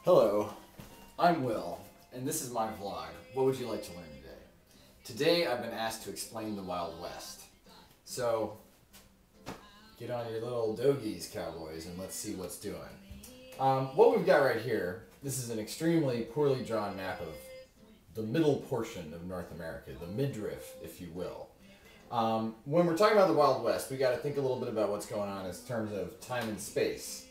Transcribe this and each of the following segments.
Hello, I'm Will, and this is my vlog. What would you like to learn today? Today I've been asked to explain the Wild West. So, get on your little dogies, cowboys, and let's see what's doing. What we've got right here, this is an extremely poorly drawn map of the middle portion of North America, the midriff, if you will. When we're talking about the Wild West, we got to think a little bit about what's going on in terms of time and space.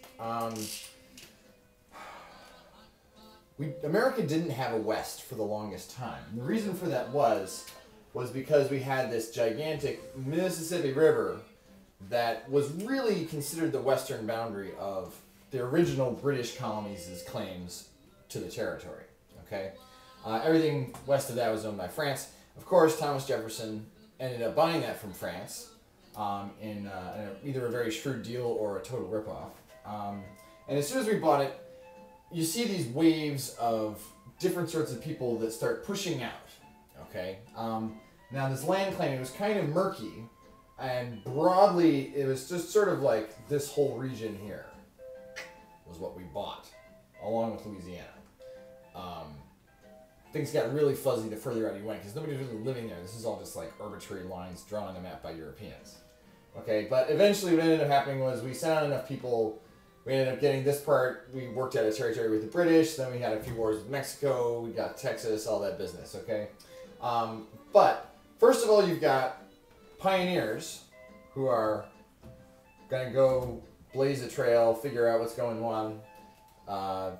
America didn't have a West for the longest time. And the reason for that was because we had this gigantic Mississippi River that was really considered the western boundary of the original British colonies' claims to the territory. Okay, everything west of that was owned by France. Of course, Thomas Jefferson ended up buying that from France in either a very shrewd deal or a total ripoff. And as soon as we bought it, you see these waves of different sorts of people that start pushing out, okay? Now this land claiming was kind of murky, and broadly it was just sort of like this whole region here was what we bought, along with Louisiana. Things got really fuzzy the further out you went, because nobody was really living there. This is all just like arbitrary lines drawn on a map by Europeans. Okay, but eventually what ended up happening was we sent out enough people. We ended up getting this part. We worked out a territory with the British. Then we had a few wars with Mexico. We got Texas, all that business, okay? But first of all, you've got pioneers who are going to go blaze a trail, figure out what's going on,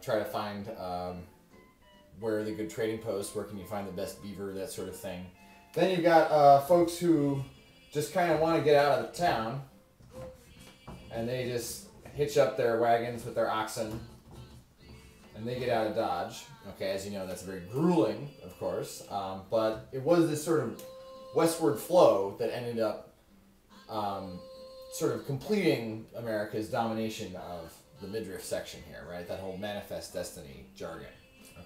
try to find where are the good trading posts, where can you find the best beaver, that sort of thing. Then you've got folks who just kind of want to get out of the town, and they just hitch up their wagons with their oxen, and they get out of Dodge. Okay, as you know, that's very grueling, of course, but it was this sort of westward flow that ended up sort of completing America's domination of the midriff section here, right? That whole manifest destiny jargon,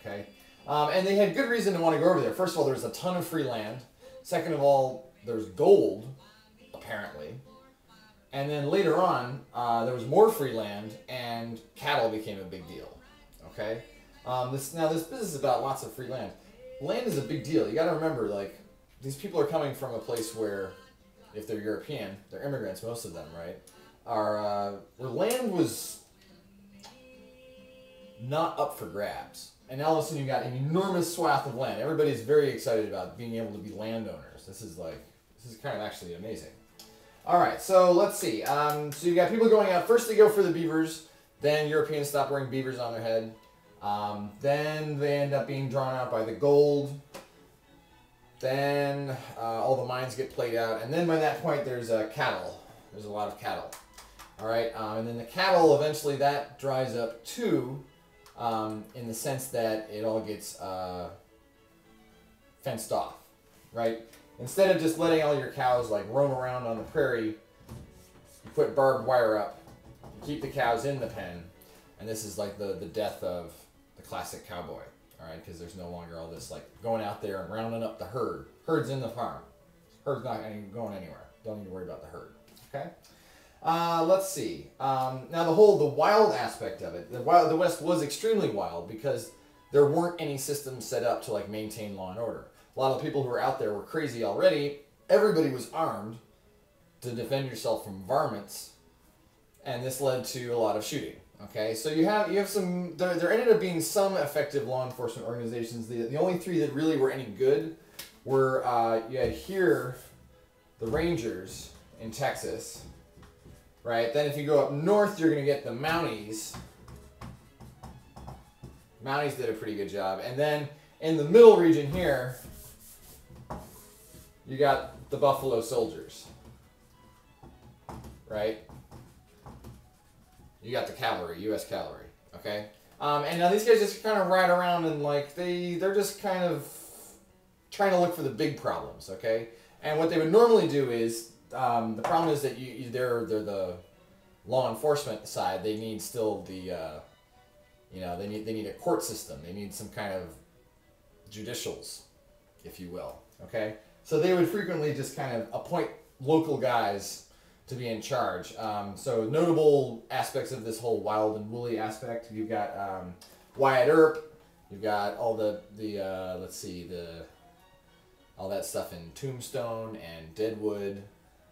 okay? And they had good reason to want to go over there. First of all, there's a ton of free land. Second of all, there's gold, apparently. And then later on, there was more free land, and cattle became a big deal. Okay, this business is about lots of free land. Land is a big deal. You got to remember, like, these people are coming from a place where, if they're European, they're immigrants, most of them, right? Where land was not up for grabs, and now all of a sudden you got an enormous swath of land. Everybody's very excited about being able to be landowners. This is kind of actually amazing. All right, so let's see. So you got people going out. First they go for the beavers. Then Europeans stop wearing beavers on their head. Then they end up being drawn out by the gold. Then all the mines get played out. And then by that point there's cattle. There's a lot of cattle. All right, and then the cattle, eventually that dries up too, in the sense that it all gets fenced off, right? Instead of just letting all your cows like roam around on the prairie, you put barbed wire up, you keep the cows in the pen, and this is like the death of the classic cowboy, all right? Because there's no longer all this like going out there and rounding up the herd. Herd's in the farm. Herd's not going anywhere. Don't need to worry about the herd, okay? Let's see. Now the wild aspect of it, the West was extremely wild because there weren't any systems set up to like maintain law and order. A lot of the people who were out there were crazy already. Everybody was armed to defend yourself from varmints, and this led to a lot of shooting. Okay, so you have some. There ended up being some effective law enforcement organizations. The only three that really were any good were you had here the Rangers in Texas, right? Then if you go up north, you're going to get the Mounties. Mounties did a pretty good job, and then in the middle region here, you got the Buffalo Soldiers, right? You got the cavalry, U.S. cavalry, okay? And now these guys just kind of ride around and like they're just kind of trying to look for the big problems, okay? And what they would normally do is the problem is that they're the law enforcement side. They need still the they need a court system. They need some kind of judicials, if you will, okay? So they would frequently just kind of appoint local guys to be in charge. So notable aspects of this whole wild and woolly aspect, you've got Wyatt Earp. You've got all the let's see, all that stuff in Tombstone and Deadwood.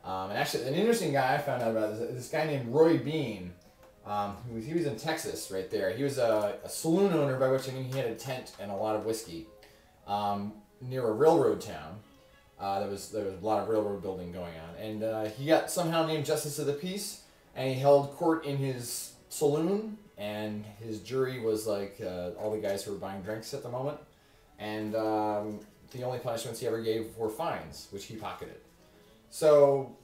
And actually, an interesting guy I found out about is this guy named Roy Bean. He was in Texas right there. He was a saloon owner, by which I mean he had a tent and a lot of whiskey near a railroad town. There was a lot of railroad building going on. And he got somehow named Justice of the Peace, and he held court in his saloon, and his jury was like all the guys who were buying drinks at the moment. And the only punishments he ever gave were fines, which he pocketed. So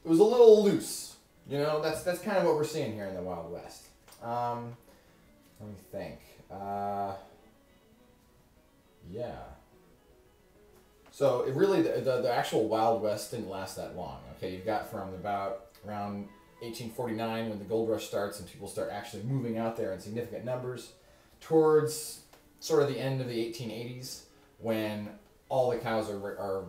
it was a little loose. You know, that's kind of what we're seeing here in the Wild West. Let me think. Yeah. So it really, the actual Wild West didn't last that long. Okay, you've got from about around 1849 when the gold rush starts and people start actually moving out there in significant numbers, towards sort of the end of the 1880s when all the cows are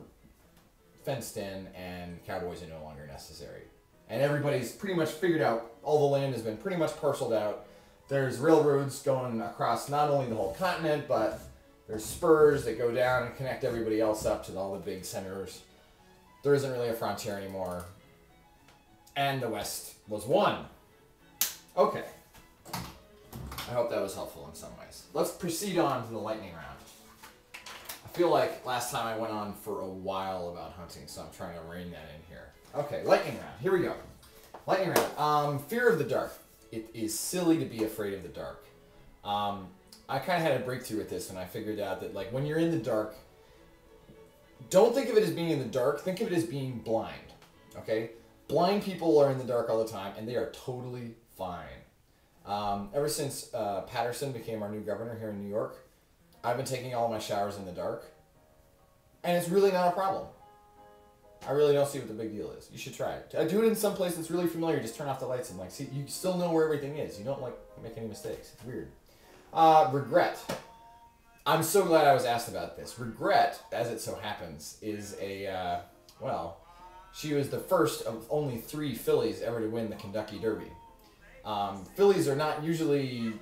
fenced in and cowboys are no longer necessary. And everybody's pretty much figured out, all the land has been pretty much parceled out. There's railroads going across not only the whole continent, but there's spurs that go down and connect everybody else up to all the big centers. There isn't really a frontier anymore. And the West was won. Okay. I hope that was helpful in some ways. Let's proceed on to the lightning round. I feel like last time I went on for a while about hunting, so I'm trying to rein that in here. Okay, lightning round. Here we go. Lightning round. Fear of the dark. It is silly to be afraid of the dark. I kind of had a breakthrough with this when I figured out that, like, when you're in the dark, don't think of it as being in the dark. Think of it as being blind. Okay? Blind people are in the dark all the time, and they are totally fine. Ever since Patterson became our new governor here in New York, I've been taking all my showers in the dark, and it's really not a problem. I really don't see what the big deal is. You should try it. I do it in some place that's really familiar. Just turn off the lights and like see. You still know where everything is. You don't like make any mistakes. It's weird. Regret. I'm so glad I was asked about this. Regret, as it so happens, is a well, she was the first of only 3 fillies ever to win the Kentucky Derby. Fillies are not usually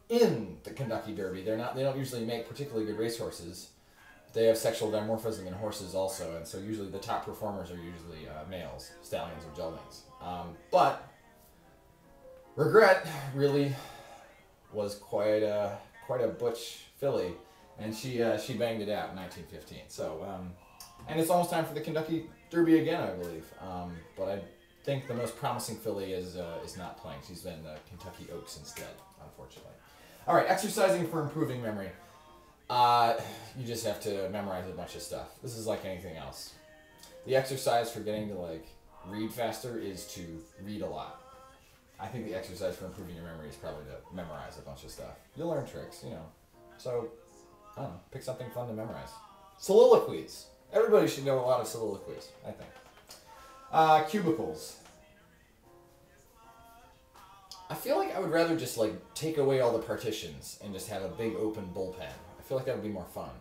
in the Kentucky Derby. They don't usually make particularly good racehorses. They have sexual dimorphism in horses also, and so usually the top performers are usually males, stallions or geldings. But Regret really was quite a butch filly, and she banged it out in 1915. So, and it's almost time for the Kentucky Derby again, I believe. But I think the most promising filly is not playing. She's been the Kentucky Oaks instead, unfortunately. All right, exercising for improving memory. You just have to memorize a bunch of stuff. This is like anything else. The exercise for getting to like read faster is to read a lot. I think the exercise for improving your memory is probably to memorize a bunch of stuff. You'll learn tricks, you know. So, I don't know, pick something fun to memorize. Soliloquies. Everybody should know a lot of soliloquies, I think. Cubicles. I feel like I would rather just like take away all the partitions and just have a big open bullpen. I feel like that would be more fun.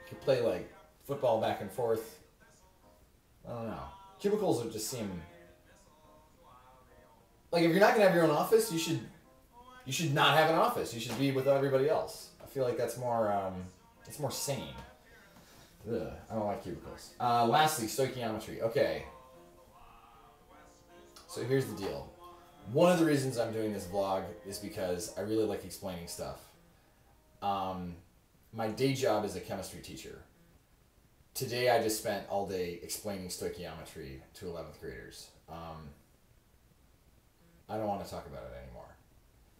You could play like football back and forth. I don't know. Cubicles would just seem like if you're not gonna have your own office, you should not have an office. You should be with everybody else. I feel like that's more sane. Ugh, I don't like cubicles. Lastly, stoichiometry. Okay. So here's the deal. One of the reasons I'm doing this vlog is because I really like explaining stuff. My day job is a chemistry teacher. Today I just spent all day explaining stoichiometry to 11th graders. I don't want to talk about it anymore.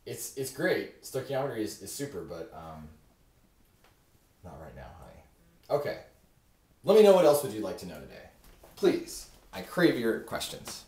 It's great. Stoichiometry is super, but not right now, honey. Okay. Let me know what else would you like to know today. Please. I crave your questions.